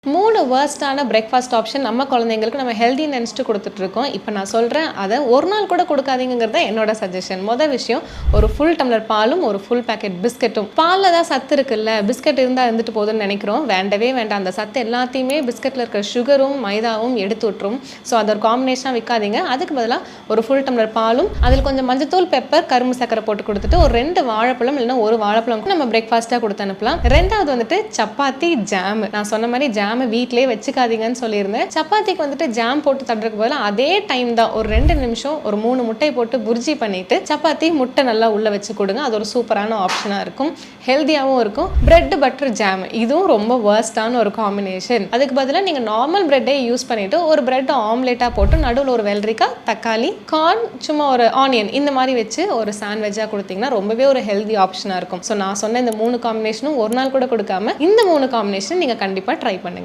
3 வேர்ஸ்டான breakfast option நம்ம குழந்தைங்களுக்கு நம்ம ஹெல்தி நினச்சிட்டு கொடுத்துட்ருக்கோம். இப்போ நான் சொல்கிறேன், அதை ஒரு நாள் கூட கொடுக்காதீங்கிறது என்னோட சஜஷன். மொதல் விஷயம், ஒரு ஃபுல் டம்ளர் பாலும் ஒரு ஃபுல் பேக்கெட் பிஸ்கெட்டும். பாலில் தான் சத்து இருக்குல்ல, பிஸ்கெட் இருந்தால் இருந்துட்டு போதுன்னு நினைக்கிறோம். வேண்டவே வேண்டாம். அந்த சத்து எல்லாத்தையுமே பிஸ்கெட்டில் இருக்கிற சுகரும் மைதாவும் எடுத்து விட்டுரும். ஸோ அது ஒரு காம்பினேஷனாக விற்காதீங்க. அதுக்கு பதிலாக ஒரு ஃபுல் டம்ளர் பாலும் அதில் கொஞ்சம் மஞ்சத்தூள், பெப்பர், கரும்பு சக்கரை போட்டு கொடுத்துட்டு ஒரு 2 வாழைப்பழம் இல்லைன்னா ஒரு வாழைப்பழம் நம்ம பிரேக்ஃபாஸ்ட்டாக கொடுத்து அனுப்பலாம். 2வது வந்துட்டு சப்பாத்தி ஜாம். நான் சொன்ன மாதிரி ஜாம் வீட்டிலே வச்சுக்காதீங்கன்னு சொல்லியிருந்தேன். சப்பாத்திக்கு வந்துட்டு ஜாம் போட்டு தட்டுறதுக்கு பதிலாக அதே டைம் தான் ஒரு 2 நிமிஷம் ஒரு 3 முட்டை போட்டு புர்ஜி பண்ணிட்டு சப்பாத்தி முட்டை நல்லா உள்ள வச்சு கொடுங்க. அது ஒரு சூப்பரான ஆப்ஷனாக இருக்கும், ஹெல்த்தியாகவும் இருக்கும். பிரெட் பட்டர் ஜாம் இதுவும் ரொம்ப வேர்ஸ்டான ஒரு காம்பினேஷன். அதுக்கு பதிலாக நீங்கள் நார்மல் பிரெட்டே யூஸ் பண்ணிட்டு ஒரு பிரெட் ஆம்லேட்டாக போட்டு நடுவில் ஒரு வெள்ளரிக்காய், தக்காளி, கார்ன், சும்மா ஒரு ஆனியன் இந்த மாதிரி வச்சு ஒரு சாண்ட்விச்சாக கொடுத்தீங்கன்னா ரொம்பவே ஒரு ஹெல்தி ஆப்ஷனாக இருக்கும். ஸோ நான் சொன்ன இந்த 3 காம்பினேஷனும் ஒரு நாள் கூட கொடுக்காம இந்த 3 காம்பினேஷன் நீங்கள் கண்டிப்பாக ட்ரை பண்ணுங்க.